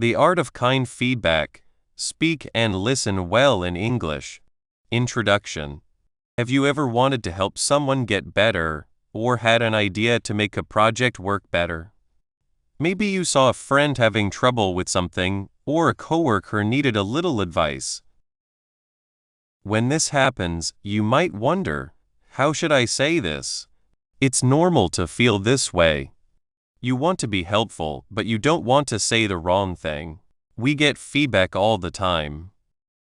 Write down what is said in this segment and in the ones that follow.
The art of kind feedback. Speak and listen well in English. Introduction. Have you ever wanted to help someone get better, or had an idea to make a project work better? Maybe you saw a friend having trouble with something, or a coworker needed a little advice. When this happens, you might wonder, how should I say this? It's normal to feel this way. You want to be helpful, but you don't want to say the wrong thing. We get feedback all the time.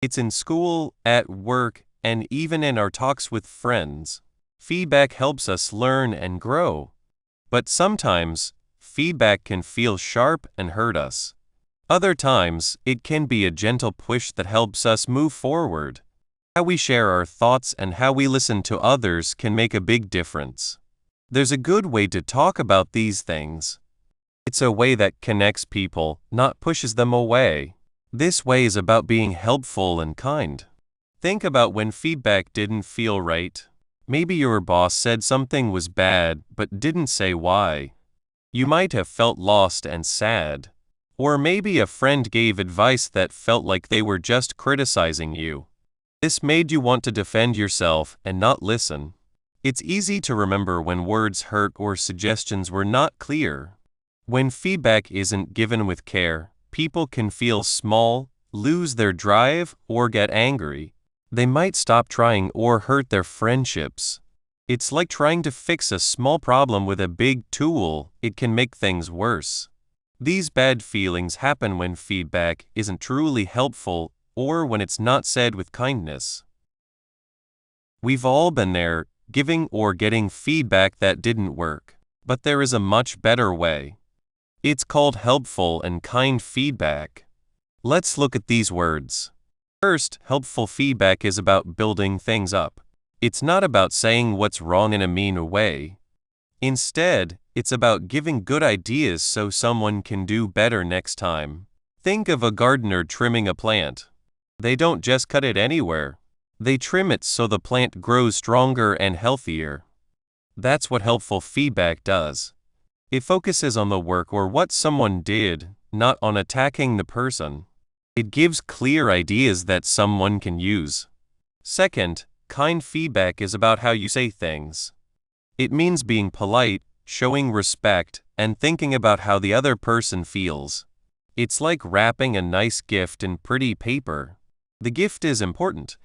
It's in school, at work, and even in our talks with friends. Feedback helps us learn and grow. But sometimes, feedback can feel sharp and hurt us. Other times, it can be a gentle push that helps us move forward. How we share our thoughts and how we listen to others can make a big difference. There's a good way to talk about these things. It's a way that connects people, not pushes them away. This way is about being helpful and kind. Think about when feedback didn't feel right. Maybe your boss said something was bad but didn't say why. You might have felt lost and sad. Or maybe a friend gave advice that felt like they were just criticizing you. This made you want to defend yourself and not listen. It's easy to remember when words hurt or suggestions were not clear. When feedback isn't given with care, people can feel small, lose their drive, or get angry. They might stop trying or hurt their friendships. It's like trying to fix a small problem with a big tool. It can make things worse. These bad feelings happen when feedback isn't truly helpful or when it's not said with kindness. We've all been there, giving or getting feedback that didn't work. But there is a much better way. It's called helpful and kind feedback. Let's look at these words. First, helpful feedback is about building things up. It's not about saying what's wrong in a mean way. Instead, it's about giving good ideas so someone can do better next time. Think of a gardener trimming a plant. They don't just cut it anywhere. They trim it so the plant grows stronger and healthier. That's what helpful feedback does. It focuses on the work or what someone did, not on attacking the person. It gives clear ideas that someone can use. Second, kind feedback is about how you say things. It means being polite, showing respect, and thinking about how the other person feels. It's like wrapping a nice gift in pretty paper. The gift is important,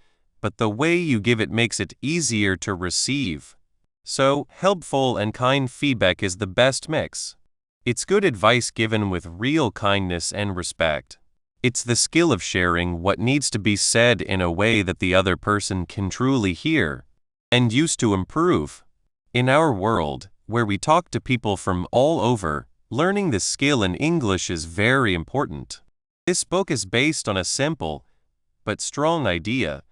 but the way you give it makes it easier to receive. So, helpful and kind feedback is the best mix. It's good advice given with real kindness and respect. It's the skill of sharing what needs to be said in a way that the other person can truly hear and use to improve. In our world, where we talk to people from all over, learning this skill in English is very important. This book is based on a simple but strong idea.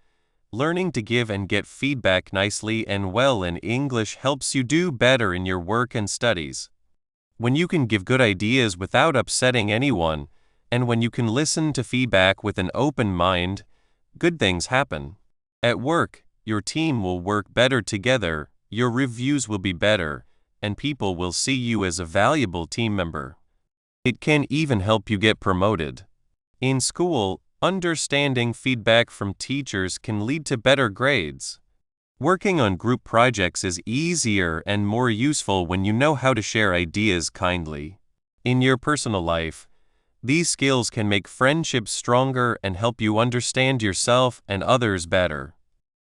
Learning to give and get feedback nicely and well in English helps you do better in your work and studies. When you can give good ideas without upsetting anyone, and when you can listen to feedback with an open mind, good things happen. At work, your team will work better together, your reviews will be better, and people will see you as a valuable team member. It can even help you get promoted. In school, understanding feedback from teachers can lead to better grades. Working on group projects is easier and more useful when you know how to share ideas kindly. In your personal life, these skills can make friendships stronger and help you understand yourself and others better.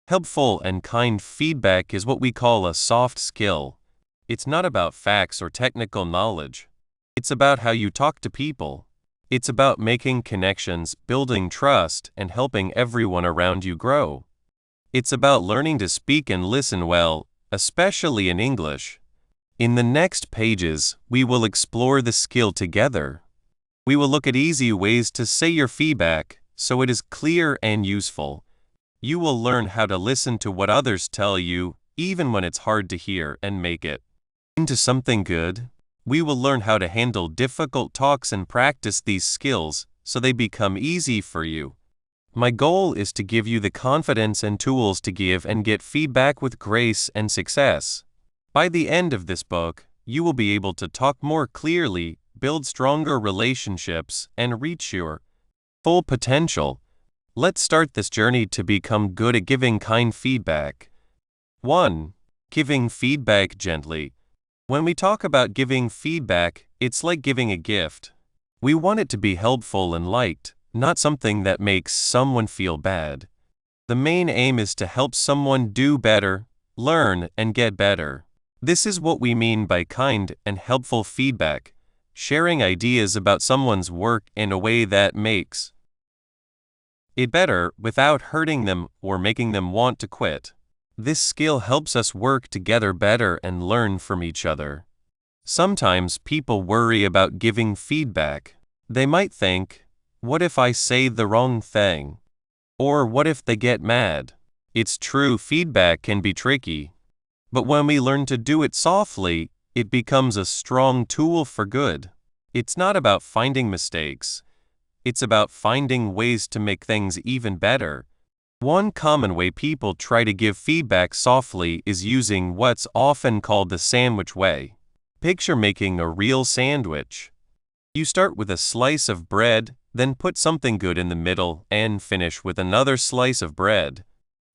Helpful and kind feedback is what we call a soft skill. It's not about facts or technical knowledge. It's about how you talk to people. It's about making connections, building trust, and helping everyone around you grow. It's about learning to speak and listen well, especially in English. In the next pages, we will explore the skill together. We will look at easy ways to say your feedback, so it is clear and useful. You will learn how to listen to what others tell you, even when it's hard to hear, and make it into something good. We will learn how to handle difficult talks and practice these skills so they become easy for you. My goal is to give you the confidence and tools to give and get feedback with grace and success. By the end of this book, you will be able to talk more clearly, build stronger relationships and reach your full potential. Let's start this journey to become good at giving kind feedback. 1. Giving feedback gently. When we talk about giving feedback, it's like giving a gift. We want it to be helpful and liked, not something that makes someone feel bad. The main aim is to help someone do better, learn, and get better. This is what we mean by kind and helpful feedback, sharing ideas about someone's work in a way that makes it better without hurting them or making them want to quit. This skill helps us work together better and learn from each other. Sometimes people worry about giving feedback. They might think, what if I say the wrong thing? Or what if they get mad? It's true, feedback can be tricky. But when we learn to do it softly, it becomes a strong tool for good. It's not about finding mistakes. It's about finding ways to make things even better. One common way people try to give feedback softly is using what's often called the sandwich way. Picture making a real sandwich. You start with a slice of bread, then put something good in the middle, and finish with another slice of bread.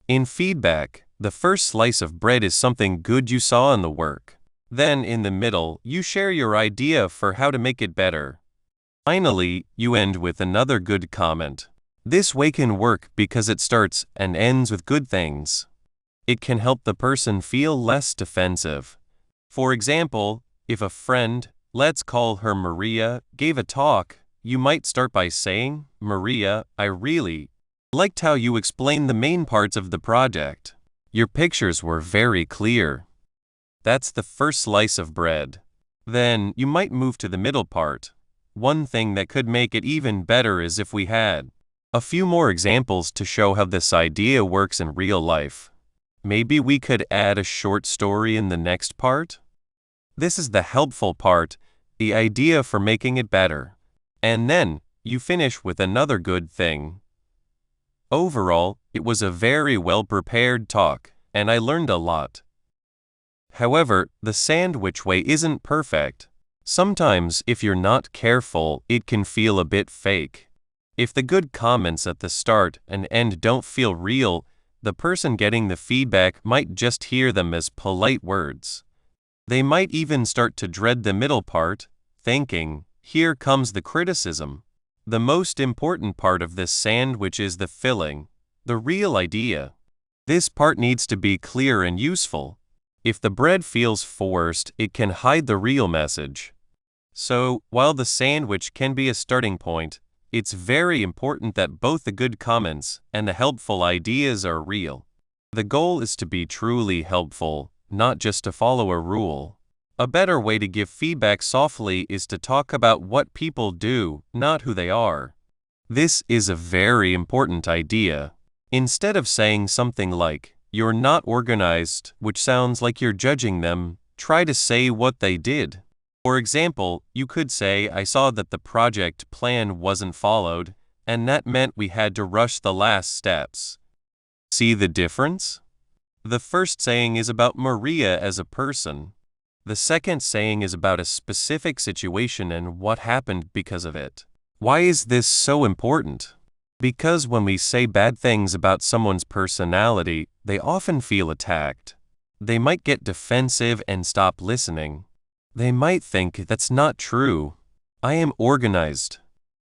In feedback, the first slice of bread is something good you saw in the work. Then, in the middle, you share your idea for how to make it better. Finally, you end with another good comment. This way can work because it starts and ends with good things. It can help the person feel less defensive. For example, if a friend, let's call her Maria, gave a talk, you might start by saying, "Maria, I really liked how you explained the main parts of the project. Your pictures were very clear." That's the first slice of bread. Then you might move to the middle part. One thing that could make it even better is if we had a few more examples to show how this idea works in real life. Maybe we could add a short story in the next part? This is the helpful part, the idea for making it better. And then, you finish with another good thing. Overall, it was a very well-prepared talk, and I learned a lot. However, the sandwich way isn't perfect. Sometimes, if you're not careful, it can feel a bit fake. If the good comments at the start and end don't feel real, the person getting the feedback might just hear them as polite words. They might even start to dread the middle part, thinking, here comes the criticism. The most important part of this sandwich is the filling, the real idea. This part needs to be clear and useful. If the bread feels forced, it can hide the real message. So, while the sandwich can be a starting point, it's very important that both the good comments and the helpful ideas are real. The goal is to be truly helpful, not just to follow a rule. A better way to give feedback softly is to talk about what people do, not who they are. This is a very important idea. Instead of saying something like, "You're not organized," which sounds like you're judging them, try to say what they did. For example, you could say, "I saw that the project plan wasn't followed, and that meant we had to rush the last steps." See the difference? The first saying is about Maria as a person. The second saying is about a specific situation and what happened because of it. Why is this so important? Because when we say bad things about someone's personality, they often feel attacked. They might get defensive and stop listening. They might think that's not true. I am organized.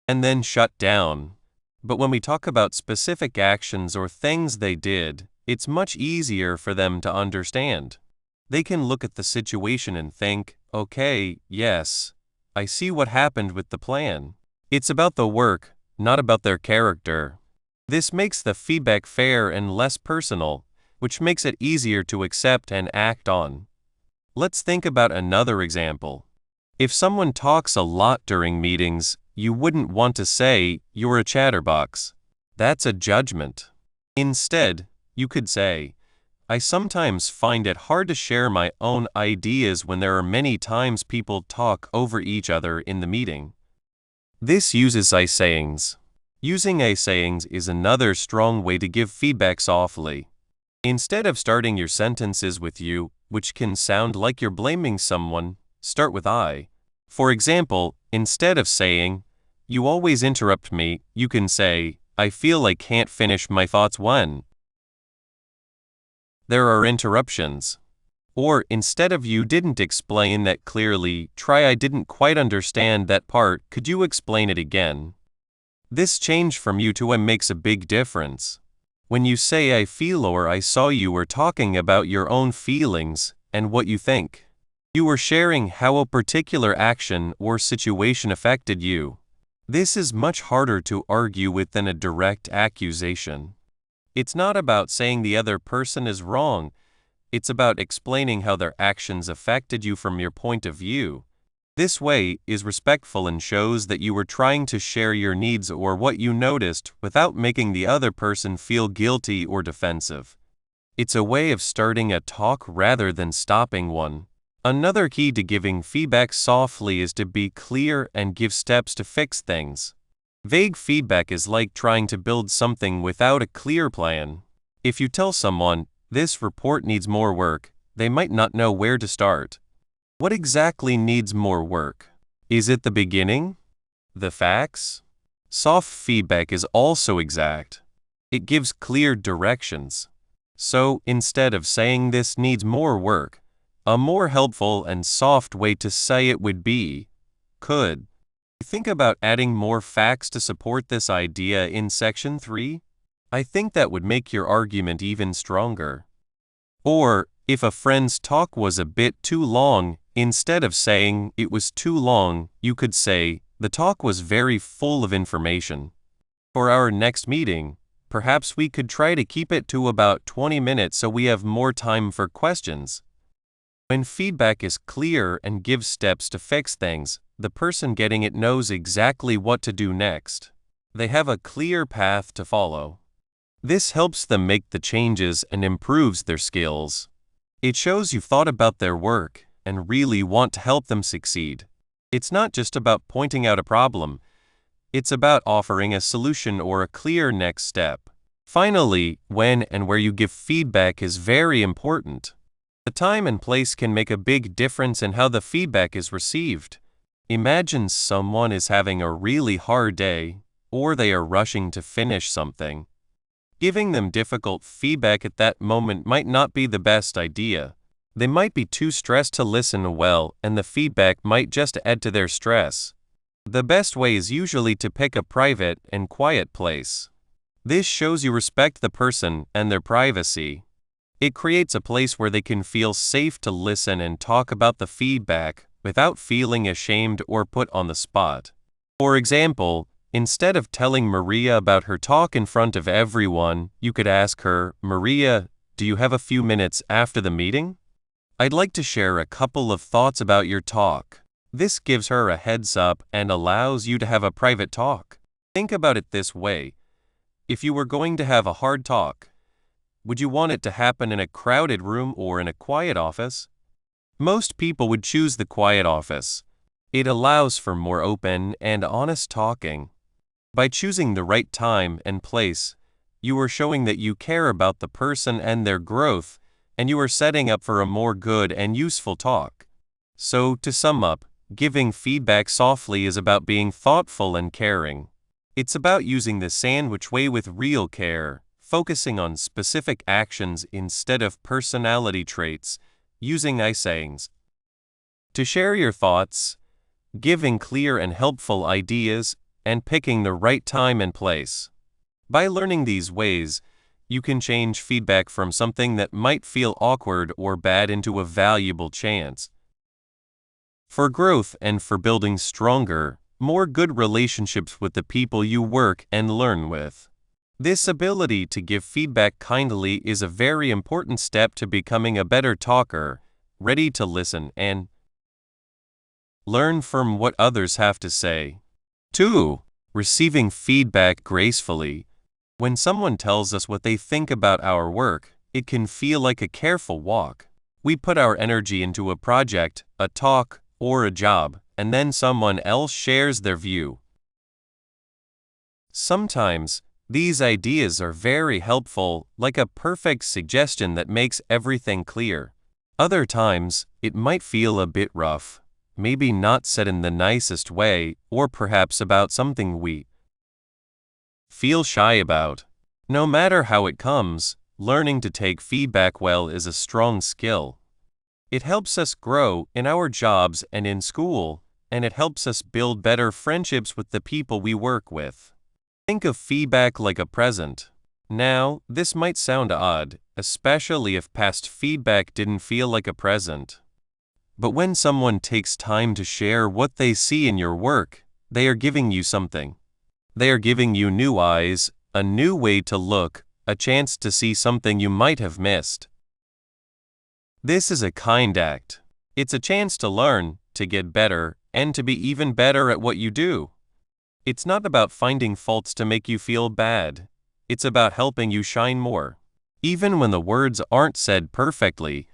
And then shut down. But when we talk about specific actions or things they did, it's much easier for them to understand. They can look at the situation and think, okay, yes, I see what happened with the plan. It's about the work, not about their character. This makes the feedback fair and less personal, which makes it easier to accept and act on. Let's think about another example. If someone talks a lot during meetings, you wouldn't want to say, "You're a chatterbox." That's a judgment. Instead, you could say, "I sometimes find it hard to share my own ideas when there are many times people talk over each other in the meeting." This uses I sayings. Using I sayings is another strong way to give feedback softly. Instead of starting your sentences with you, which can sound like you're blaming someone, start with I. For example, instead of saying, "You always interrupt me," you can say, "I feel I can't finish my thoughts when there are interruptions." Or instead of "You didn't explain that clearly," try "I didn't quite understand that part, could you explain it again?" This change from "you" to "I" makes a big difference. When you say "I feel" or "I saw," you are talking about your own feelings and what you think. You are sharing how a particular action or situation affected you. This is much harder to argue with than a direct accusation. It's not about saying the other person is wrong. It's about explaining how their actions affected you from your point of view. This way is respectful and shows that you were trying to share your needs or what you noticed without making the other person feel guilty or defensive. It's a way of starting a talk rather than stopping one. Another key to giving feedback softly is to be clear and give steps to fix things. Vague feedback is like trying to build something without a clear plan. If you tell someone, "This report needs more work," they might not know where to start. What exactly needs more work? Is it the beginning? The facts? Soft feedback is also exact. It gives clear directions. So, instead of saying "this needs more work," a more helpful and soft way to say it would be, "Could you think about adding more facts to support this idea in section 3? I think that would make your argument even stronger." Or, if a friend's talk was a bit too long, instead of saying "it was too long," you could say, "The talk was very full of information. For our next meeting, perhaps we could try to keep it to about 20 minutes so we have more time for questions." When feedback is clear and gives steps to fix things, the person getting it knows exactly what to do next. They have a clear path to follow. This helps them make the changes and improves their skills. It shows you've thought about their work and really want to help them succeed. It's not just about pointing out a problem. It's about offering a solution or a clear next step. Finally, when and where you give feedback is very important. The time and place can make a big difference in how the feedback is received. Imagine someone is having a really hard day, or they are rushing to finish something. Giving them difficult feedback at that moment might not be the best idea. They might be too stressed to listen well, and the feedback might just add to their stress. The best way is usually to pick a private and quiet place. This shows you respect the person and their privacy. It creates a place where they can feel safe to listen and talk about the feedback without feeling ashamed or put on the spot. For example, instead of telling Maria about her talk in front of everyone, you could ask her, "Maria, do you have a few minutes after the meeting? I'd like to share a couple of thoughts about your talk." This gives her a heads up and allows you to have a private talk. Think about it this way. If you were going to have a hard talk, would you want it to happen in a crowded room or in a quiet office? Most people would choose the quiet office. It allows for more open and honest talking. By choosing the right time and place, you are showing that you care about the person and their growth, and you are setting up for a more good and useful talk. So, to sum up, giving feedback softly is about being thoughtful and caring. It's about using the sandwich way with real care, focusing on specific actions instead of personality traits, using I sayings to share your thoughts, giving clear and helpful ideas, and picking the right time and place. By learning these ways, you can change feedback from something that might feel awkward or bad into a valuable chance for growth and for building stronger, more good relationships with the people you work and learn with. This ability to give feedback kindly is a very important step to becoming a better talker, ready to listen and learn from what others have to say. 2. Receiving feedback gracefully. When someone tells us what they think about our work, it can feel like a careful walk. We put our energy into a project, a talk, or a job, and then someone else shares their view. Sometimes, these ideas are very helpful, like a perfect suggestion that makes everything clear. Other times, it might feel a bit rough. maybe not said in the nicest way, or perhaps about something we feel shy about. No matter how it comes, learning to take feedback well is a strong skill. It helps us grow in our jobs and in school, and it helps us build better friendships with the people we work with. Think of feedback like a present. Now, this might sound odd, especially if past feedback didn't feel like a present. But when someone takes time to share what they see in your work, they are giving you something. They are giving you new eyes, a new way to look, a chance to see something you might have missed. This is a kind act. It's a chance to learn, to get better, and to be even better at what you do. It's not about finding faults to make you feel bad. It's about helping you shine more. Even when the words aren't said perfectly,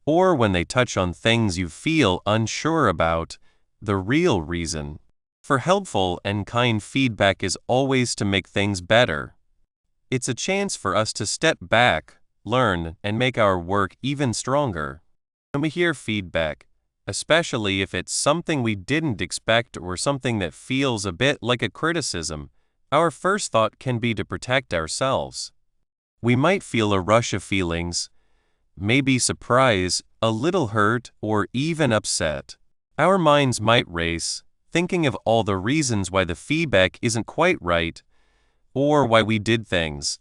or when they touch on things you feel unsure about, the real reason for helpful and kind feedback is always to make things better. It's a chance for us to step back, learn, and make our work even stronger. When we hear feedback, especially if it's something we didn't expect or something that feels a bit like a criticism, our first thought can be to protect ourselves. We might feel a rush of feelings, maybe surprise, a little hurt, or even upset. Our minds might race, thinking of all the reasons why the feedback isn't quite right, or why we did things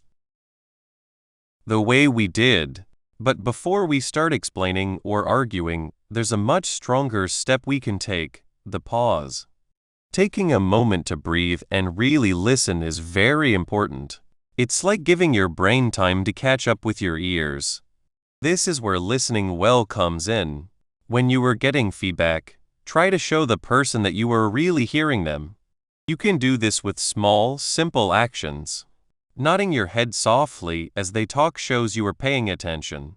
the way we did. But before we start explaining or arguing, there's a much stronger step we can take: the pause. Taking a moment to breathe and really listen is very important. It's like giving your brain time to catch up with your ears. This is where listening well comes in. When you are getting feedback, try to show the person that you are really hearing them. You can do this with small, simple actions. Nodding your head softly as they talk shows you are paying attention.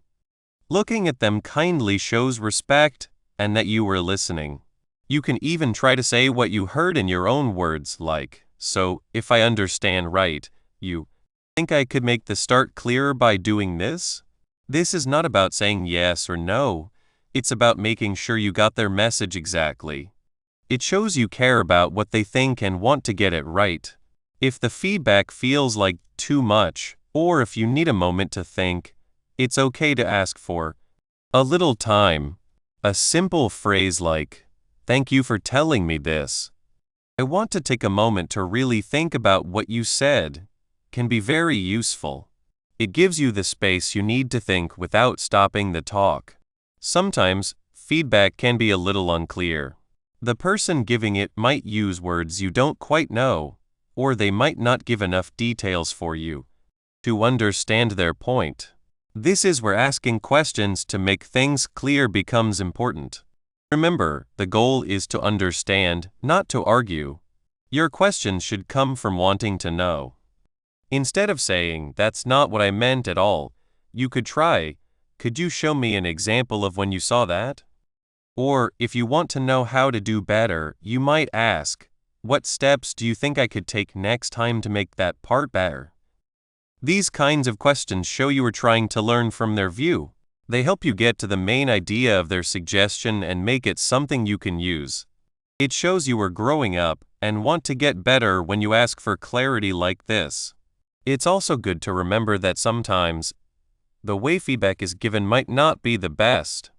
Looking at them kindly shows respect and that you were listening. You can even try to say what you heard in your own words, like, "So, if I understand right, you think I could make the start clearer by doing this?" This is not about saying yes or no. It's about making sure you got their message exactly. It shows you care about what they think and want to get it right. If the feedback feels like too much, or if you need a moment to think, it's okay to ask for a little time. A simple phrase like, "Thank you for telling me this. I want to take a moment to really think about what you said," can be very useful. It gives you the space you need to think without stopping the talk. Sometimes, feedback can be a little unclear. The person giving it might use words you don't quite know, or they might not give enough details for you to understand their point. This is where asking questions to make things clear becomes important. Remember, the goal is to understand, not to argue. Your questions should come from wanting to know. Instead of saying, "That's not what I meant at all," you could try, "Could you show me an example of when you saw that?" Or, if you want to know how to do better, you might ask, "What steps do you think I could take next time to make that part better?" These kinds of questions show you are trying to learn from their view. They help you get to the main idea of their suggestion and make it something you can use. It shows you are growing up and want to get better when you ask for clarity like this. It's also good to remember that sometimes the way feedback is given might not be the best.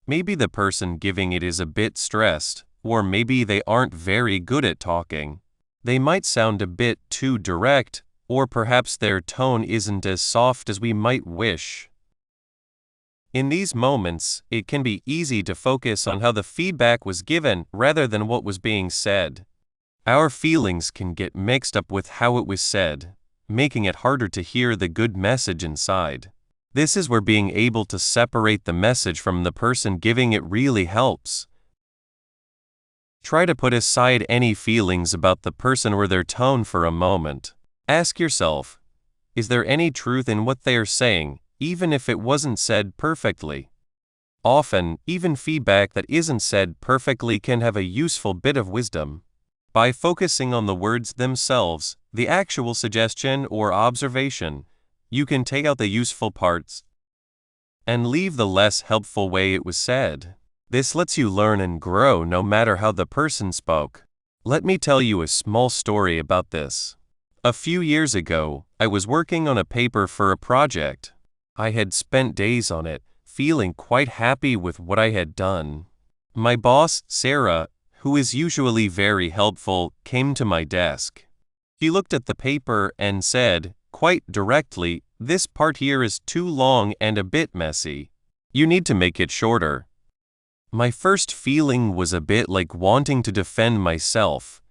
Maybe the person giving it is a bit stressed, or maybe they aren't very good at talking. They might sound a bit too direct, or perhaps their tone isn't as soft as we might wish. In these moments, it can be easy to focus on how the feedback was given rather than what was being said. Our feelings can get mixed up with how it was said, making it harder to hear the good message inside. This is where being able to separate the message from the person giving it really helps. Try to put aside any feelings about the person or their tone for a moment. Ask yourself, is there any truth in what they are saying, even if it wasn't said perfectly? Often, even feedback that isn't said perfectly can have a useful bit of wisdom. By focusing on the words themselves, the actual suggestion or observation, you can take out the useful parts and leave the less helpful way it was said. This lets you learn and grow no matter how the person spoke. Let me tell you a small story about this. A few years ago, I was working on a paper for a project. I had spent days on it, feeling quite happy with what I had done. My boss, Sarah, who is usually very helpful, came to my desk. She looked at the paper and said, quite directly, "This part here is too long and a bit messy. You need to make it shorter." My first feeling was a bit like wanting to defend myself.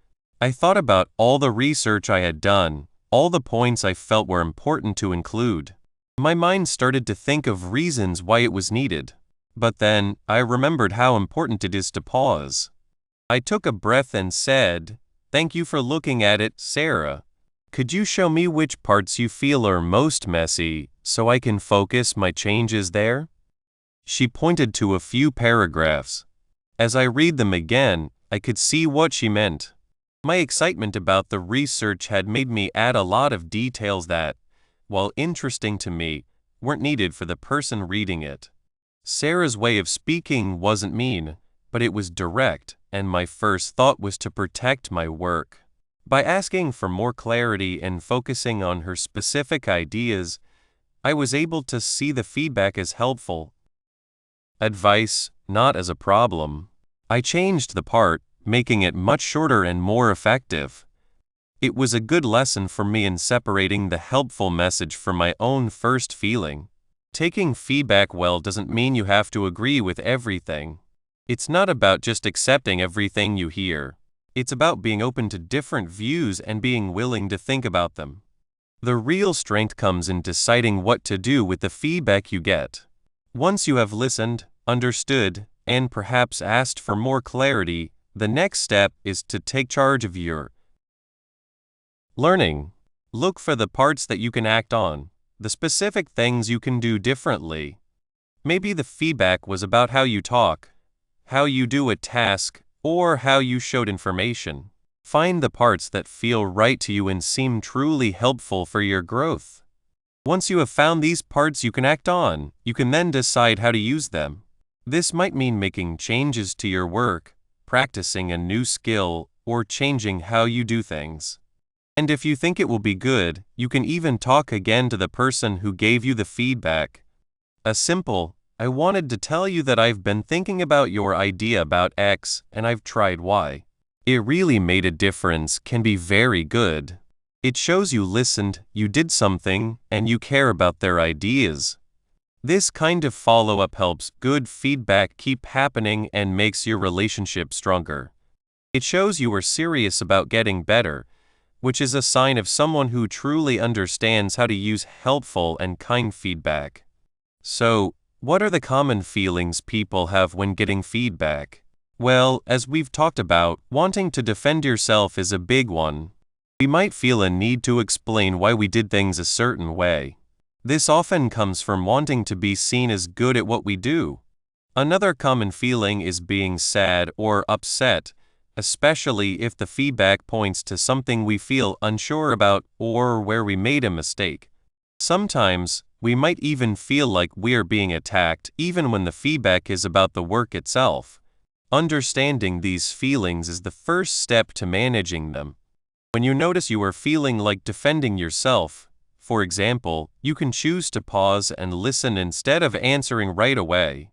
I thought about all the research I had done, all the points I felt were important to include. My mind started to think of reasons why it was needed. But then, I remembered how important it is to pause. I took a breath and said, "Thank you for looking at it, Sarah. Could you show me which parts you feel are most messy, so I can focus my changes there?" She pointed to a few paragraphs. As I read them again, I could see what she meant. My excitement about the research had made me add a lot of details that, while interesting to me, weren't needed for the person reading it. Sarah's way of speaking wasn't mean, but it was direct, and my first thought was to protect my work. By asking for more clarity and focusing on her specific ideas, I was able to see the feedback as helpful advice, not as a problem. I changed the part, making it much shorter and more effective. It was a good lesson for me in separating the helpful message from my own first feeling. Taking feedback well doesn't mean you have to agree with everything. It's not about just accepting everything you hear. It's about being open to different views and being willing to think about them. The real strength comes in deciding what to do with the feedback you get. Once you have listened, understood, and perhaps asked for more clarity, the next step is to take charge of your learning. Look for the parts that you can act on, the specific things you can do differently. Maybe the feedback was about how you talk, how you do a task, or how you showed information. Find the parts that feel right to you and seem truly helpful for your growth. Once you have found these parts you can act on, you can then decide how to use them. This might mean making changes to your work, practicing a new skill, or changing how you do things. And if you think it will be good, you can even talk again to the person who gave you the feedback. A simple, "I wanted to tell you that I've been thinking about your idea about X and I've tried Y. It really made a difference," can be very good. It shows you listened, you did something, and you care about their ideas. This kind of follow-up helps good feedback keep happening and makes your relationship stronger. It shows you are serious about getting better, which is a sign of someone who truly understands how to use helpful and kind feedback. So, what are the common feelings people have when getting feedback? Well, as we've talked about, wanting to defend yourself is a big one. We might feel a need to explain why we did things a certain way. This often comes from wanting to be seen as good at what we do. Another common feeling is being sad or upset, especially if the feedback points to something we feel unsure about or where we made a mistake. Sometimes, we might even feel like we're being attacked even when the feedback is about the work itself. Understanding these feelings is the first step to managing them. When you notice you are feeling like defending yourself, for example, you can choose to pause and listen instead of answering right away.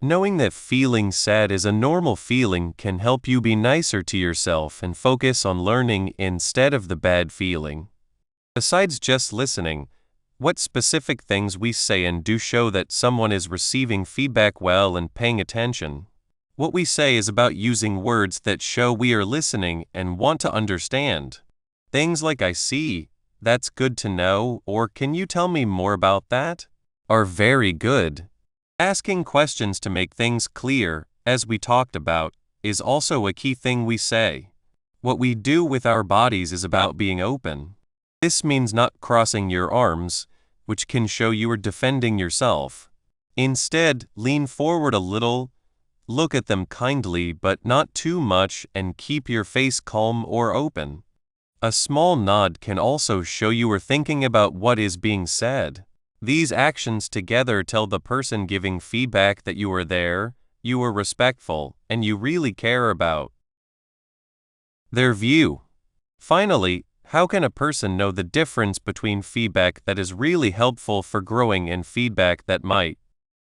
Knowing that feeling sad is a normal feeling can help you be nicer to yourself and focus on learning instead of the bad feeling. Besides just listening, what specific things we say and do show that someone is receiving feedback well and paying attention? What we say is about using words that show we are listening and want to understand. Things like "I see," "That's good to know," or "Can you tell me more about that?" are very good. Asking questions to make things clear, as we talked about, is also a key thing we say. What we do with our bodies is about being open. This means not crossing your arms, which can show you are defending yourself. Instead, lean forward a little, look at them kindly but not too much, and keep your face calm or open. A small nod can also show you are thinking about what is being said. These actions together tell the person giving feedback that you are there, you are respectful, and you really care about their view. Finally, how can a person know the difference between feedback that is really helpful for growing and feedback that might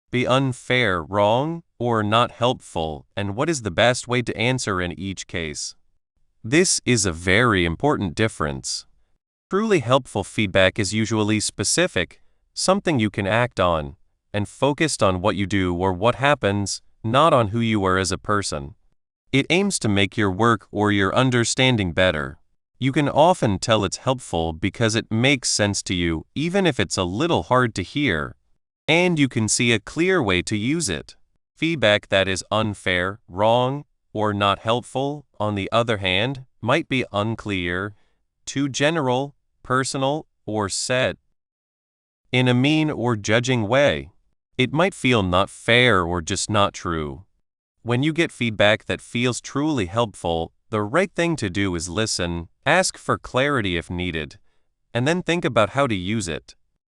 be unfair, wrong, or not helpful, and what is the best way to answer in each case? This is a very important difference. Truly helpful feedback is usually specific, something you can act on, and focused on what you do or what happens, not on who you are as a person. It aims to make your work or your understanding better. You can often tell it's helpful because it makes sense to you, even if it's a little hard to hear, and you can see a clear way to use it. Feedback that is unfair, wrong, or not helpful, on the other hand, might be unclear, too general, personal, or said in a mean or judging way. It might feel not fair or just not true. When you get feedback that feels truly helpful, the right thing to do is listen, ask for clarity if needed, and then think about how to use it.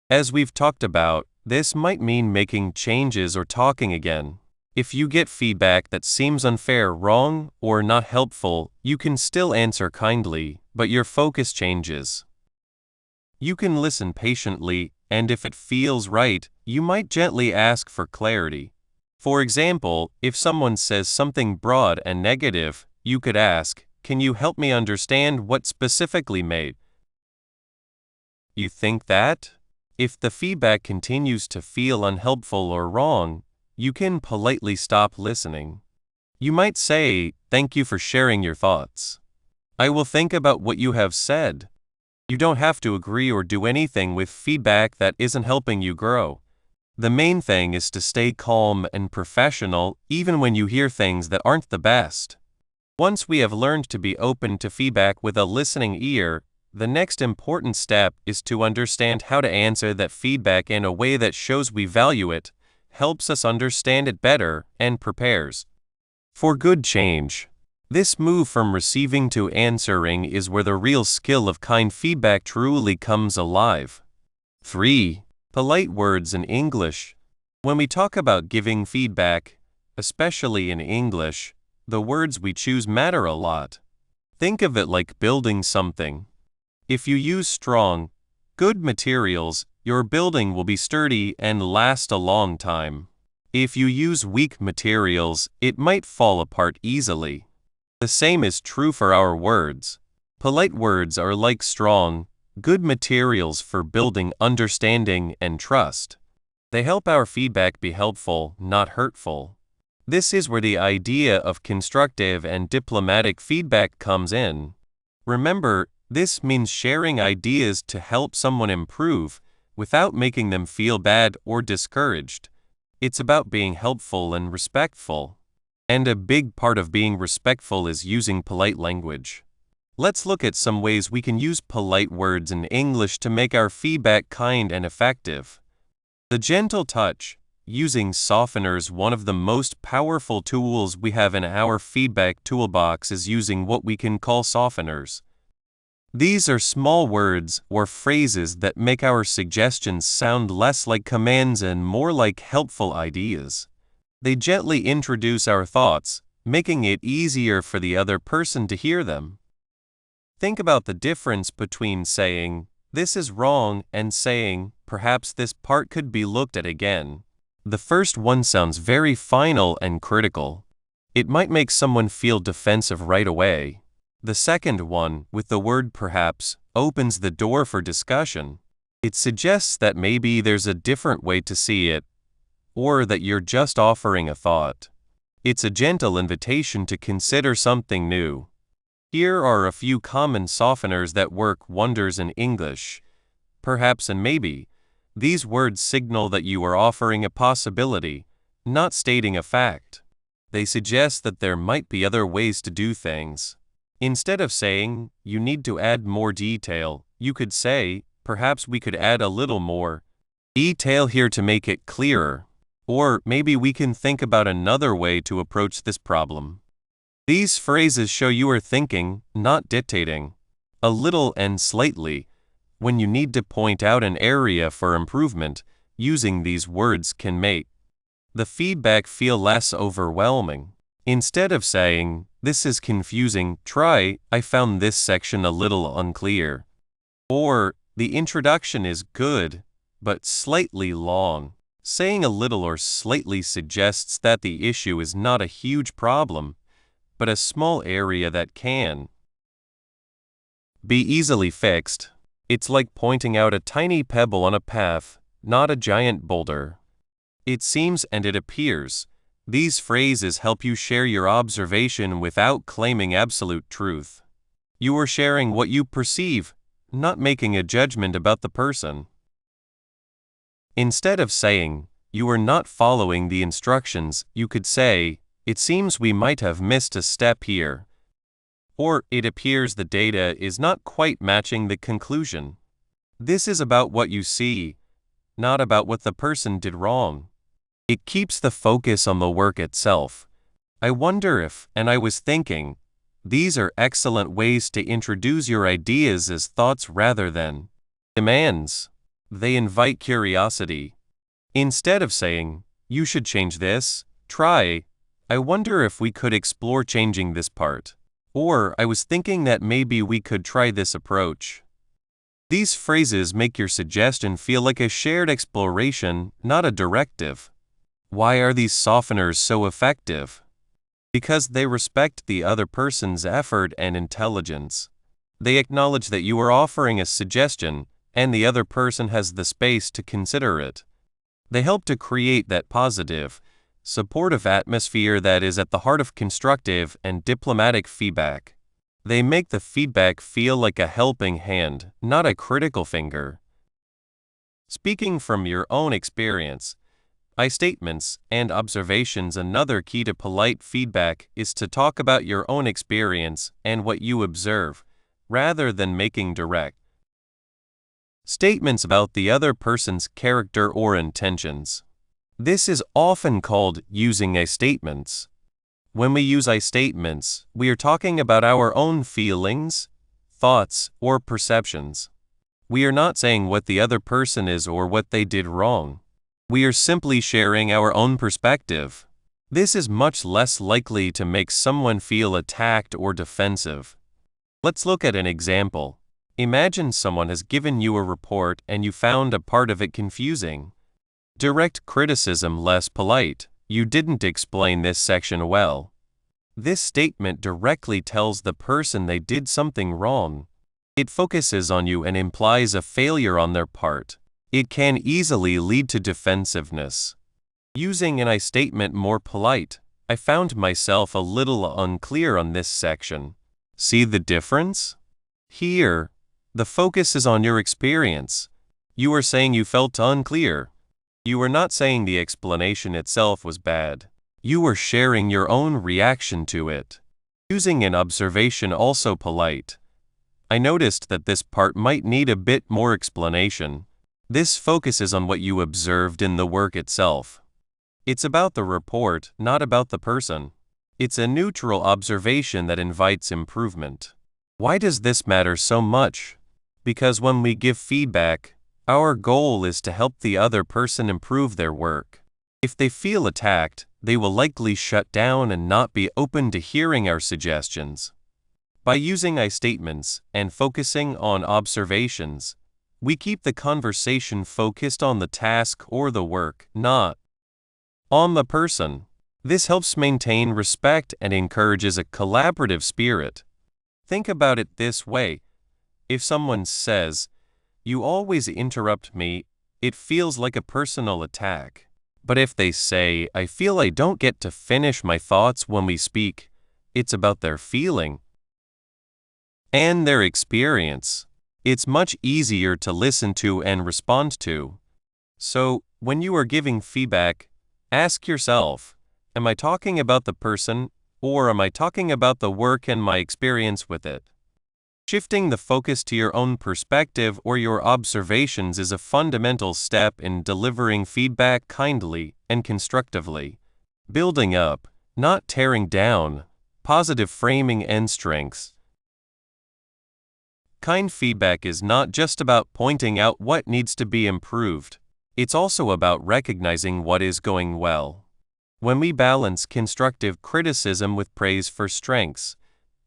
As we've talked about, this might mean making changes or talking again. If you get feedback that seems unfair, wrong, or not helpful, you can still answer kindly, but your focus changes. You can listen patiently, and if it feels right, you might gently ask for clarity. For example, if someone says something broad and negative, you could ask, "Can you help me understand what specifically made you think that?" If the feedback continues to feel unhelpful or wrong, you can politely stop listening. You might say, "Thank you for sharing your thoughts. I will think about what you have said." You don't have to agree or do anything with feedback that isn't helping you grow. The main thing is to stay calm and professional even when you hear things that aren't the best. Once we have learned to be open to feedback with a listening ear, the next important step is to understand how to answer that feedback in a way that shows we value it, helps us understand it better, and prepares for good change. This move from receiving to answering is where the real skill of kind feedback truly comes alive. 3. Polite words in English. When we talk about giving feedback, especially in English, the words we choose matter a lot. Think of it like building something. If you use strong, good materials, your building will be sturdy and last a long time. If you use weak materials, it might fall apart easily. The same is true for our words. Polite words are like strong, good materials for building understanding and trust. They help our feedback be helpful, not hurtful. This is where the idea of constructive and diplomatic feedback comes in. Remember, this means sharing ideas to help someone improve without making them feel bad or discouraged. It's about being helpful and respectful. And a big part of being respectful is using polite language. Let's look at some ways we can use polite words in English to make our feedback kind and effective. The gentle touch. Using softeners. One of the most powerful tools we have in our feedback toolbox is using what we can call softeners. These are small words or phrases that make our suggestions sound less like commands and more like helpful ideas. They gently introduce our thoughts, making it easier for the other person to hear them. Think about the difference between saying, "This is wrong," and saying, "Perhaps this part could be looked at again." The first one sounds very final and critical. It might make someone feel defensive right away. The second one, with the word perhaps, opens the door for discussion. It suggests that maybe there's a different way to see it, or that you're just offering a thought. It's a gentle invitation to consider something new. Here are a few common softeners that work wonders in English. Perhaps and maybe. These words signal that you are offering a possibility, not stating a fact. They suggest that there might be other ways to do things. Instead of saying, "You need to add more detail," you could say, "Perhaps we could add a little more detail here to make it clearer." Or maybe we can think about another way to approach this problem. These phrases show you are thinking, not dictating. A little and slightly. When you need to point out an area for improvement, using these words can make the feedback feel less overwhelming. Instead of saying, "This is confusing, try, I found this section a little unclear." Or, "The introduction is good, but slightly long." Saying a little or slightly suggests that the issue is not a huge problem, but a small area that can be easily fixed. It's like pointing out a tiny pebble on a path, not a giant boulder. It seems and it appears. These phrases help you share your observation without claiming absolute truth. You are sharing what you perceive, not making a judgment about the person. Instead of saying, "You are not following the instructions," you could say, "It seems we might have missed a step here." Or, "It appears the data is not quite matching the conclusion." This is about what you see, not about what the person did wrong. It keeps the focus on the work itself. I wonder if, and I was thinking, these are excellent ways to introduce your ideas as thoughts rather than demands. They invite curiosity. Instead of saying, "You should change this, try, I wonder if we could explore changing this part." Or, "I was thinking that maybe we could try this approach." These phrases make your suggestion feel like a shared exploration, not a directive. Why are these softeners so effective? Because they respect the other person's effort and intelligence. They acknowledge that you are offering a suggestion, and the other person has the space to consider it. They help to create that positive, supportive atmosphere that is at the heart of constructive and diplomatic feedback. They make the feedback feel like a helping hand, not a critical finger. Speaking from your own experience, I statements and observations. Another key to polite feedback is to talk about your own experience and what you observe, rather than making direct statements about the other person's character or intentions. This is often called using I statements. When we use I statements, we are talking about our own feelings, thoughts, or perceptions. We are not saying what the other person is or what they did wrong. We are simply sharing our own perspective. This is much less likely to make someone feel attacked or defensive. Let's look at an example. Imagine someone has given you a report and you found a part of it confusing. Direct criticism less polite. "You didn't explain this section well." This statement directly tells the person they did something wrong. It focuses on you and implies a failure on their part. It can easily lead to defensiveness. Using an I statement more polite, "I found myself a little unclear on this section." See the difference? Here, the focus is on your experience. You are saying you felt unclear. You are not saying the explanation itself was bad. You are sharing your own reaction to it. Using an observation also polite. "I noticed that this part might need a bit more explanation." This focuses on what you observed in the work itself. It's about the report, not about the person. It's a neutral observation that invites improvement. Why does this matter so much? Because when we give feedback, our goal is to help the other person improve their work. If they feel attacked, they will likely shut down and not be open to hearing our suggestions. By using I statements and focusing on observations, we keep the conversation focused on the task or the work, not on the person. This helps maintain respect and encourages a collaborative spirit. Think about it this way. If someone says, "You always interrupt me," it feels like a personal attack. But if they say, "I feel I don't get to finish my thoughts when we speak," it's about their feeling and their experience. It's much easier to listen to and respond to. So, when you are giving feedback, ask yourself, am I talking about the person, or am I talking about the work and my experience with it? Shifting the focus to your own perspective or your observations is a fundamental step in delivering feedback kindly and constructively. Building up, not tearing down, positive framing and strengths. Kind feedback is not just about pointing out what needs to be improved. It's also about recognizing what is going well. When we balance constructive criticism with praise for strengths,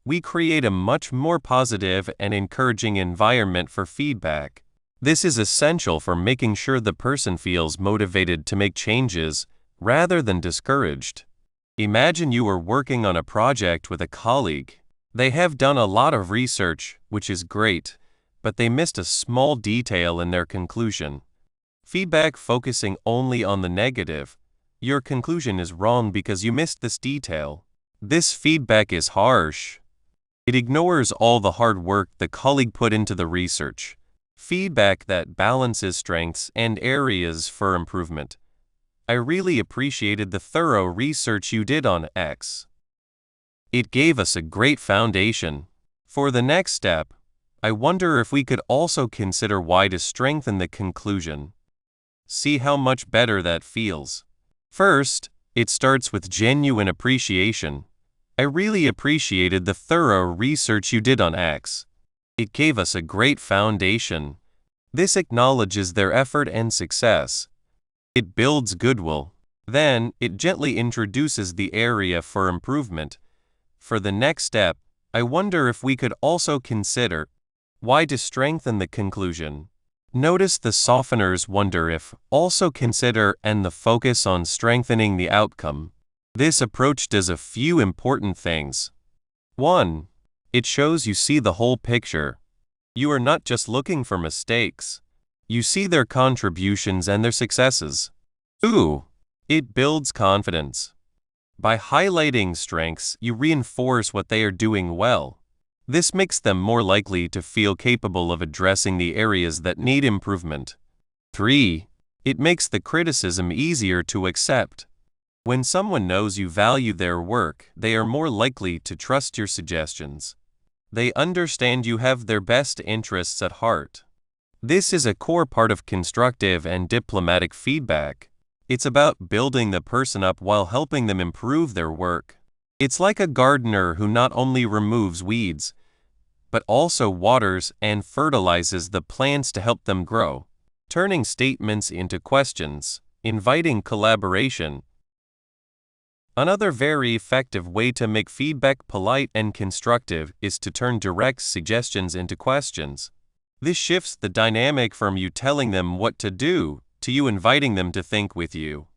we create a much more positive and encouraging environment for feedback. This is essential for making sure the person feels motivated to make changes rather than discouraged. Imagine you are working on a project with a colleague. They have done a lot of research, which is great, but they missed a small detail in their conclusion. Feedback focusing only on the negative. Your conclusion is wrong because you missed this detail. This feedback is harsh. It ignores all the hard work the colleague put into the research. Feedback that balances strengths and areas for improvement. I really appreciated the thorough research you did on X. It gave us a great foundation. For the next step, I wonder if we could also consider Y to strengthen the conclusion. See how much better that feels. First, it starts with genuine appreciation. I really appreciated the thorough research you did on X. It gave us a great foundation. This acknowledges their effort and success. It builds goodwill. Then, it gently introduces the area for improvement. For the next step, I wonder if we could also consider Y to strengthen the conclusion. Notice the softeners wonder if, also consider, and the focus on strengthening the outcome. This approach does a few important things. 1. It shows you see the whole picture. You are not just looking for mistakes. You see their contributions and their successes. 2. It builds confidence. By highlighting strengths, you reinforce what they are doing well. This makes them more likely to feel capable of addressing the areas that need improvement. 3. It makes the criticism easier to accept. When someone knows you value their work, they are more likely to trust your suggestions. They understand you have their best interests at heart. This is a core part of constructive and diplomatic feedback. It's about building the person up while helping them improve their work. It's like a gardener who not only removes weeds, but also waters and fertilizes the plants to help them grow, turning statements into questions, inviting collaboration. Another very effective way to make feedback polite and constructive is to turn direct suggestions into questions. This shifts the dynamic from you telling them what to do to you inviting them to think with you.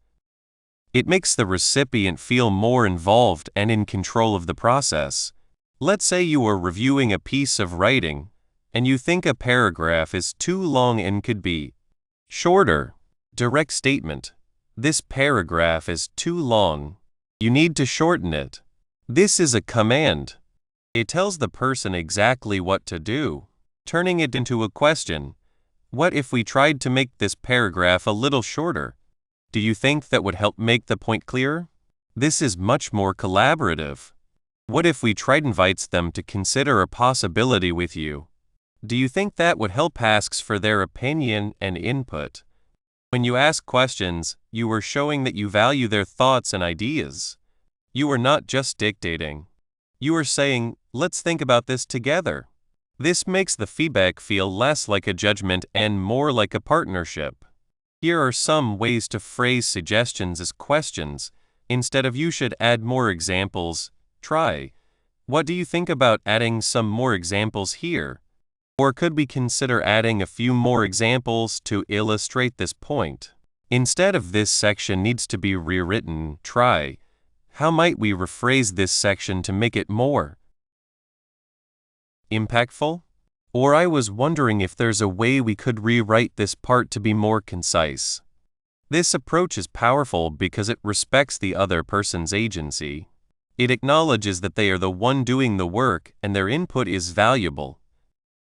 It makes the recipient feel more involved and in control of the process. Let's say you are reviewing a piece of writing, and you think a paragraph is too long and could be shorter. Direct statement. This paragraph is too long. You need to shorten it. This is a command. It tells the person exactly what to do. Turning it into a question. What if we tried to make this paragraph a little shorter? Do you think that would help make the point clearer? This is much more collaborative. What if we tried invites them to consider a possibility with you? Do you think that would help asks for their opinion and input? When you ask questions, you are showing that you value their thoughts and ideas. You are not just dictating. You are saying, let's think about this together. This makes the feedback feel less like a judgment and more like a partnership. Here are some ways to phrase suggestions as questions. Instead of "you should add more examples," try, "What do you think about adding some more examples here?" Or could we consider adding a few more examples to illustrate this point? Instead of "this section needs to be rewritten," try, "How might we rephrase this section to make it more impactful?" Or "I was wondering if there's a way we could rewrite this part to be more concise." This approach is powerful because it respects the other person's agency. It acknowledges that they are the one doing the work and their input is valuable.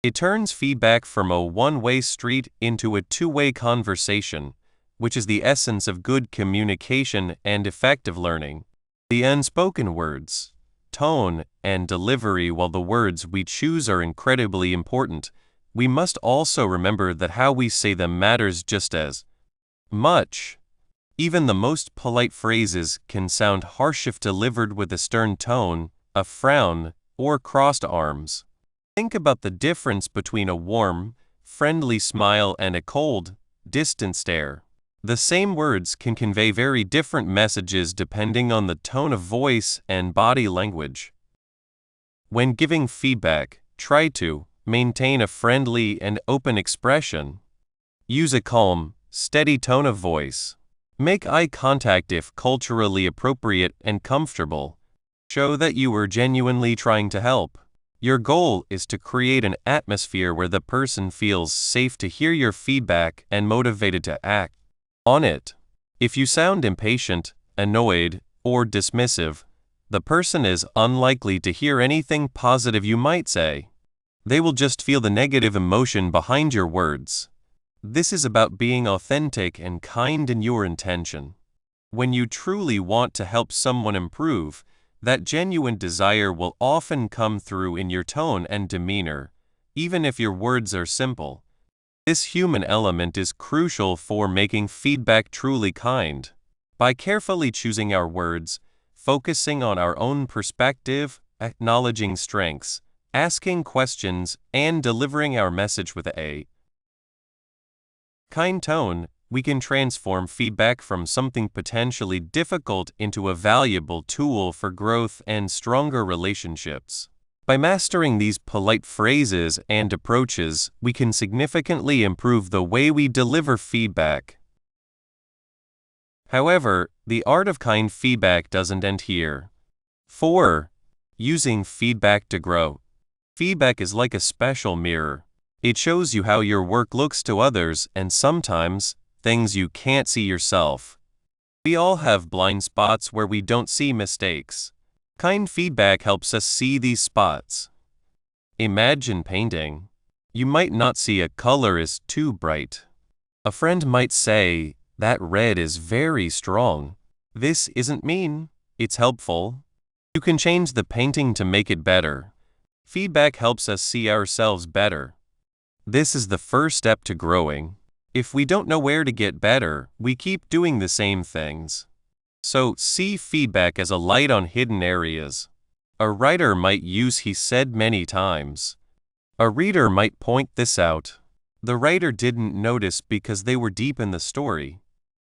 It turns feedback from a one-way street into a two-way conversation, which is the essence of good communication and effective learning. The unspoken words, tone, and delivery. While the words we choose are incredibly important, we must also remember that how we say them matters just as much. Even the most polite phrases can sound harsh if delivered with a stern tone, a frown, or crossed arms. Think about the difference between a warm, friendly smile and a cold, distant stare. The same words can convey very different messages depending on the tone of voice and body language. When giving feedback, try to maintain a friendly and open expression. Use a calm, steady tone of voice. Make eye contact if culturally appropriate and comfortable. Show that you are genuinely trying to help. Your goal is to create an atmosphere where the person feels safe to hear your feedback and motivated to act on it. If you sound impatient, annoyed, or dismissive, the person is unlikely to hear anything positive you might say. They will just feel the negative emotion behind your words. This is about being authentic and kind in your intention. When you truly want to help someone improve, that genuine desire will often come through in your tone and demeanor, even if your words are simple. This human element is crucial for making feedback truly kind. By carefully choosing our words, focusing on our own perspective, acknowledging strengths, asking questions, and delivering our message with a kind tone, we can transform feedback from something potentially difficult into a valuable tool for growth and stronger relationships. By mastering these polite phrases and approaches, we can significantly improve the way we deliver feedback. However, the art of kind feedback doesn't end here. 4. Using feedback to grow. Feedback is like a special mirror. It shows you how your work looks to others and sometimes things you can't see yourself. We all have blind spots where we don't see mistakes. Kind feedback helps us see these spots. Imagine painting. You might not see a color is too bright. A friend might say, "That red is very strong." This isn't mean, it's helpful. You can change the painting to make it better. Feedback helps us see ourselves better. This is the first step to growing. If we don't know where to get better, we keep doing the same things. So, see feedback as a light on hidden areas. A writer might use "he said" many times. A reader might point this out. The writer didn't notice because they were deep in the story.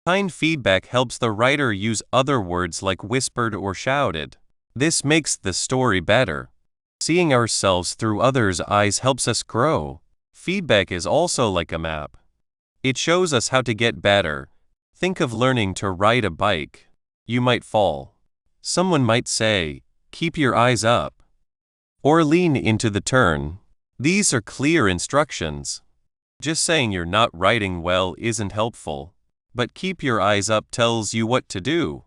Kind feedback helps the writer use other words like whispered or shouted. This makes the story better. Seeing ourselves through others' eyes helps us grow. Feedback is also like a map. It shows us how to get better. Think of learning to ride a bike. You might fall. Someone might say, "Keep your eyes up," or "lean into the turn." These are clear instructions. Just saying you're not riding well isn't helpful, but "keep your eyes up" tells you what to do.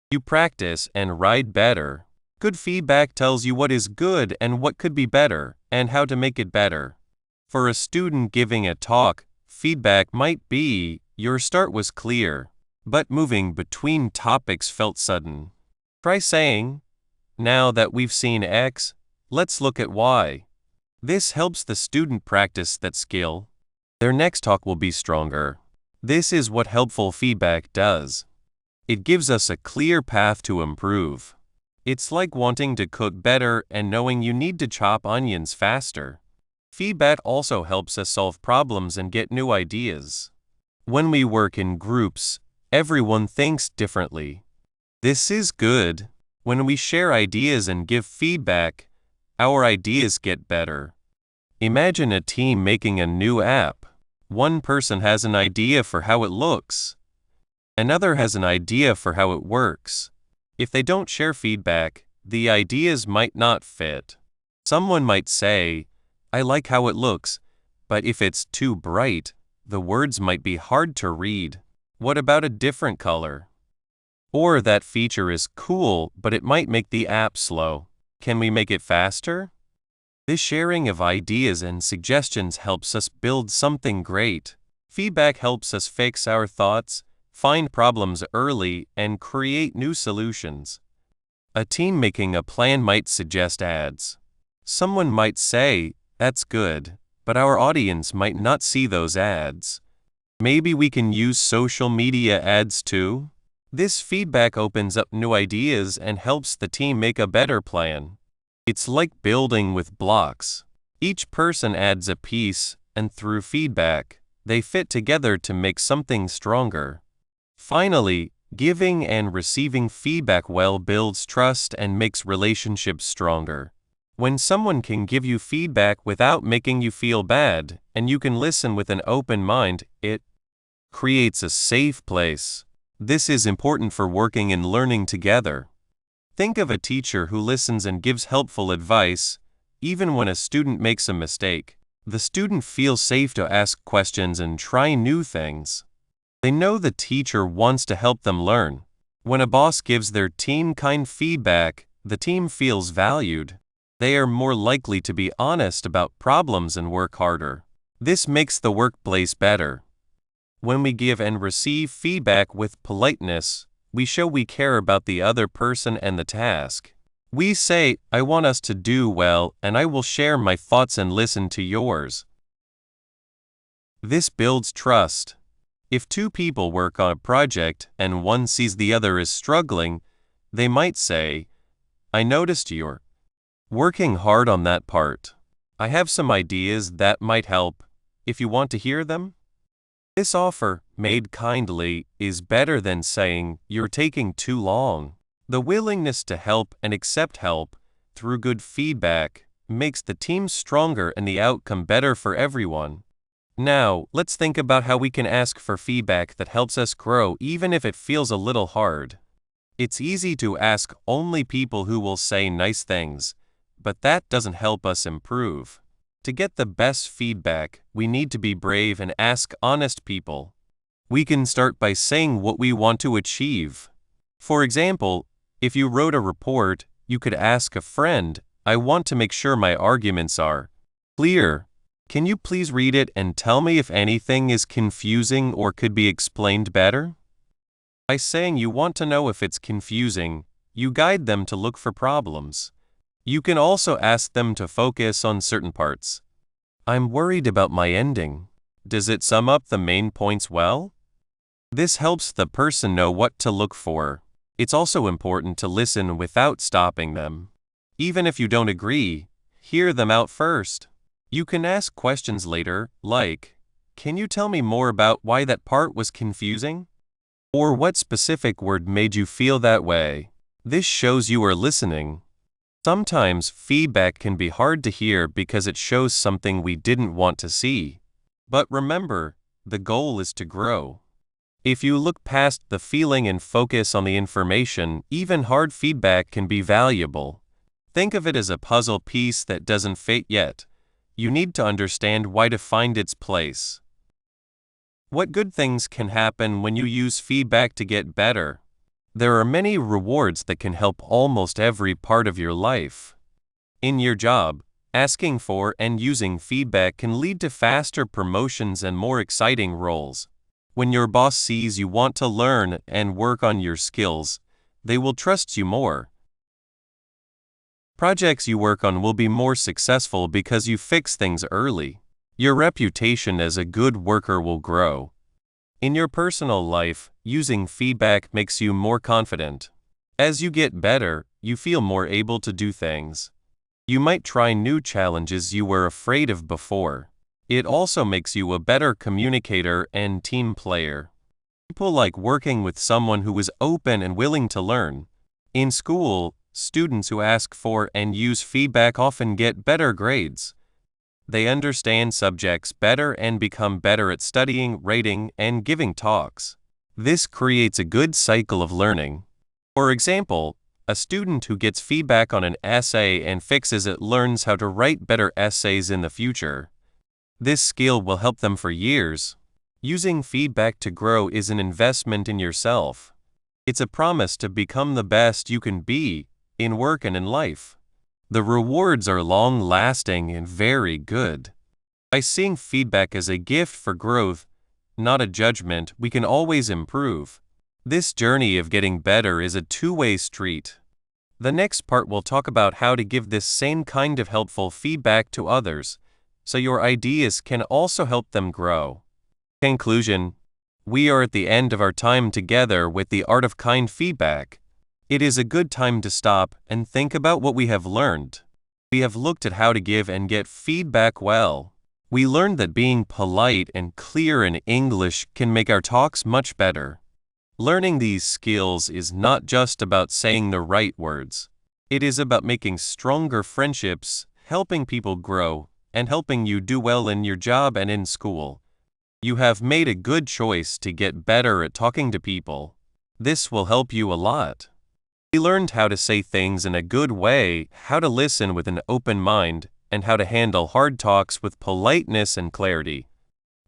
You practice and ride better. Good feedback tells you what is good and what could be better, and how to make it better. For a student giving a talk, feedback might be, "Your start was clear, but moving between topics felt sudden." Try saying, "Now that we've seen X, let's look at Y." This helps the student practice that skill. Their next talk will be stronger. This is what helpful feedback does. It gives us a clear path to improve. It's like wanting to cook better and knowing you need to chop onions faster. Feedback also helps us solve problems and get new ideas. When we work in groups, everyone thinks differently. This is good. When we share ideas and give feedback, our ideas get better. Imagine a team making a new app. One person has an idea for how it looks. Another has an idea for how it works. If they don't share feedback, the ideas might not fit. Someone might say, "I like how it looks," but if it's too bright, the words might be hard to read. What about a different color? Or that feature is cool, but it might make the app slow. Can we make it faster? This sharing of ideas and suggestions helps us build something great. Feedback helps us fix our thoughts, find problems early, and create new solutions. A team making a plan might suggest ads. Someone might say, "That's good," but our audience might not see those ads. Maybe we can use social media ads too? This feedback opens up new ideas and helps the team make a better plan. It's like building with blocks. Each person adds a piece, and through feedback, they fit together to make something stronger. Finally, giving and receiving feedback well builds trust and makes relationships stronger. When someone can give you feedback without making you feel bad, and you can listen with an open mind, it creates a safe place. This is important for working and learning together. Think of a teacher who listens and gives helpful advice, even when a student makes a mistake. The student feels safe to ask questions and try new things. They know the teacher wants to help them learn. When a boss gives their team kind feedback, the team feels valued. They are more likely to be honest about problems and work harder. This makes the workplace better. When we give and receive feedback with politeness, we show we care about the other person and the task. We say, "I want us to do well, and I will share my thoughts and listen to yours." This builds trust. If two people work on a project and one sees the other is struggling, they might say, "I noticed you're working hard on that part. I have some ideas that might help, if you want to hear them." This offer, made kindly, is better than saying, "You're taking too long." The willingness to help and accept help through good feedback makes the team stronger and the outcome better for everyone. Now, let's think about how we can ask for feedback that helps us grow even if it feels a little hard. It's easy to ask only people who will say nice things, but that doesn't help us improve. To get the best feedback, we need to be brave and ask honest people. We can start by saying what we want to achieve. For example, if you wrote a report, you could ask a friend, "I want to make sure my arguments are clear. Can you please read it and tell me if anything is confusing or could be explained better?" By saying you want to know if it's confusing, you guide them to look for problems. You can also ask them to focus on certain parts. "I'm worried about my ending. Does it sum up the main points well?" This helps the person know what to look for. It's also important to listen without stopping them. Even if you don't agree, hear them out first. You can ask questions later, like, "Can you tell me more about why that part was confusing?" Or "What specific word made you feel that way?" This shows you are listening. Sometimes feedback can be hard to hear because it shows something we didn't want to see. But remember, the goal is to grow. If you look past the feeling and focus on the information, even hard feedback can be valuable. Think of it as a puzzle piece that doesn't fit yet. You need to understand why to find its place. What good things can happen when you use feedback to get better? There are many rewards that can help almost every part of your life. In your job, asking for and using feedback can lead to faster promotions and more exciting roles. When your boss sees you want to learn and work on your skills, they will trust you more. Projects you work on will be more successful because you fix things early. Your reputation as a good worker will grow. In your personal life, using feedback makes you more confident. As you get better, you feel more able to do things. You might try new challenges you were afraid of before. It also makes you a better communicator and team player. People like working with someone who is open and willing to learn. In school, students who ask for and use feedback often get better grades. They understand subjects better and become better at studying, writing, and giving talks. This creates a good cycle of learning. For example, a student who gets feedback on an essay and fixes it learns how to write better essays in the future. This skill will help them for years. Using feedback to grow is an investment in yourself. It's a promise to become the best you can be, in work and in life. The rewards are long-lasting and very good. By seeing feedback as a gift for growth, not a judgment, we can always improve. This journey of getting better is a two-way street. The next part will talk about how to give this same kind of helpful feedback to others, so your ideas can also help them grow. Conclusion: we are at the end of our time together with the art of kind feedback. It is a good time to stop and think about what we have learned. We have looked at how to give and get feedback well. We learned that being polite and clear in English can make our talks much better. Learning these skills is not just about saying the right words. It is about making stronger friendships, helping people grow, and helping you do well in your job and in school. You have made a good choice to get better at talking to people. This will help you a lot. We learned how to say things in a good way, how to listen with an open mind, and how to handle hard talks with politeness and clarity.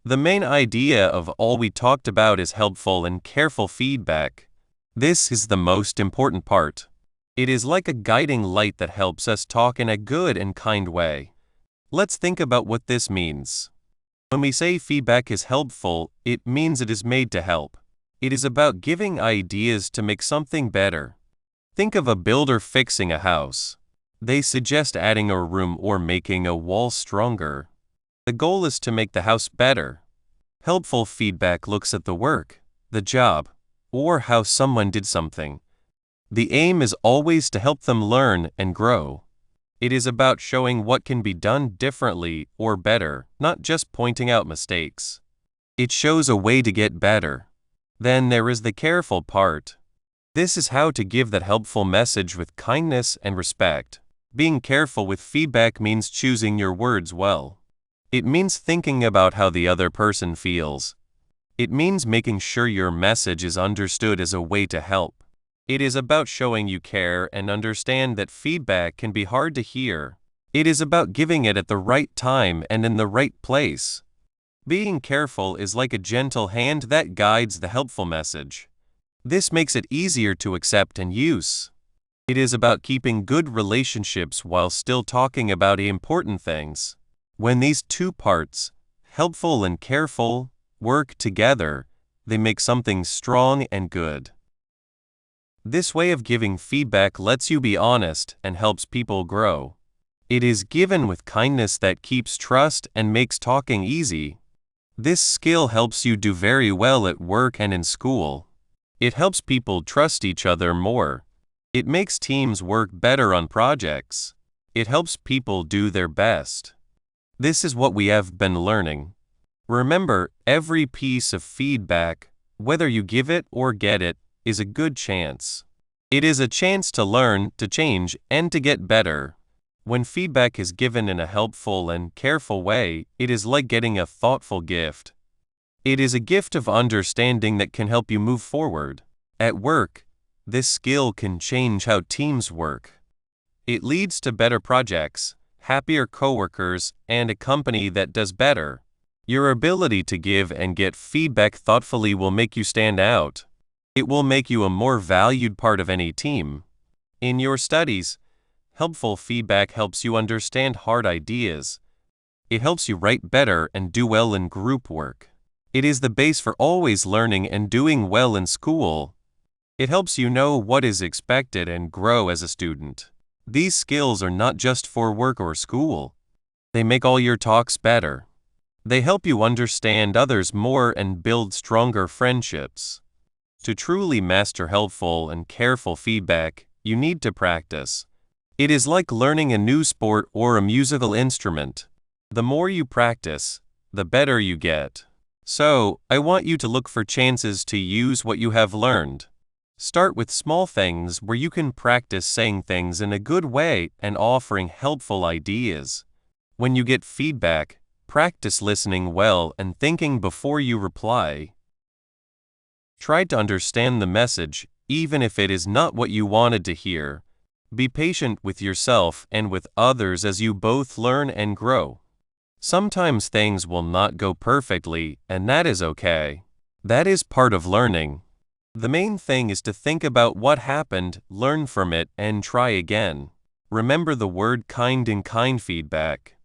The main idea of all we talked about is helpful and careful feedback. This is the most important part. It is like a guiding light that helps us talk in a good and kind way. Let's think about what this means. When we say feedback is helpful, it means it is made to help. It is about giving ideas to make something better. Think of a builder fixing a house. They suggest adding a room or making a wall stronger. The goal is to make the house better. Helpful feedback looks at the work, the job, or how someone did something. The aim is always to help them learn and grow. It is about showing what can be done differently or better, not just pointing out mistakes. It shows a way to get better. Then there is the careful part. This is how to give that helpful message with kindness and respect. Being careful with feedback means choosing your words well. It means thinking about how the other person feels. It means making sure your message is understood as a way to help. It is about showing you care and understand that feedback can be hard to hear. It is about giving it at the right time and in the right place. Being careful is like a gentle hand that guides the helpful message. This makes it easier to accept and use. It is about keeping good relationships while still talking about important things. When these two parts, helpful and careful, work together, they make something strong and good. This way of giving feedback lets you be honest and helps people grow. It is given with kindness that keeps trust and makes talking easy. This skill helps you do very well at work and in school. It helps people trust each other more. It makes teams work better on projects. It helps people do their best. This is what we have been learning. Remember, every piece of feedback, whether you give it or get it, is a good chance. It is a chance to learn, to change, and to get better. When feedback is given in a helpful and careful way, it is like getting a thoughtful gift. It is a gift of understanding that can help you move forward. At work, this skill can change how teams work. It leads to better projects, happier coworkers, and a company that does better. Your ability to give and get feedback thoughtfully will make you stand out. It will make you a more valued part of any team. In your studies, helpful feedback helps you understand hard ideas. It helps you write better and do well in group work. It is the base for always learning and doing well in school. It helps you know what is expected and grow as a student. These skills are not just for work or school. They make all your talks better. They help you understand others more and build stronger friendships. To truly master helpful and careful feedback, you need to practice. It is like learning a new sport or a musical instrument. The more you practice, the better you get. So, I want you to look for chances to use what you have learned. Start with small things where you can practice saying things in a good way and offering helpful ideas. When you get feedback, practice listening well and thinking before you reply. Try to understand the message, even if it is not what you wanted to hear. Be patient with yourself and with others as you both learn and grow. Sometimes things will not go perfectly, and that is okay. That is part of learning. The main thing is to think about what happened, learn from it, and try again. Remember the word kind in kind feedback.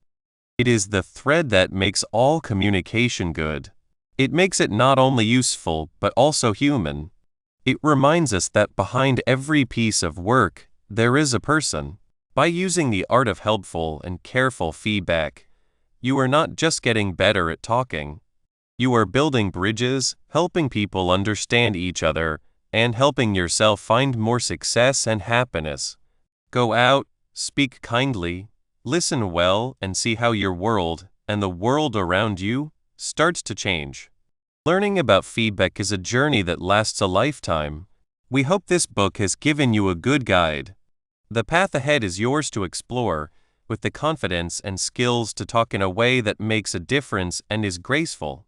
It is the thread that makes all communication good. It makes it not only useful, but also human. It reminds us that behind every piece of work, there is a person. By using the art of helpful and careful feedback, you are not just getting better at talking. You are building bridges, helping people understand each other, and helping yourself find more success and happiness. Go out, speak kindly, listen well, and see how your world, and the world around you, starts to change. Learning about feedback is a journey that lasts a lifetime. We hope this book has given you a good guide. The path ahead is yours to explore, with the confidence and skills to talk in a way that makes a difference and is graceful.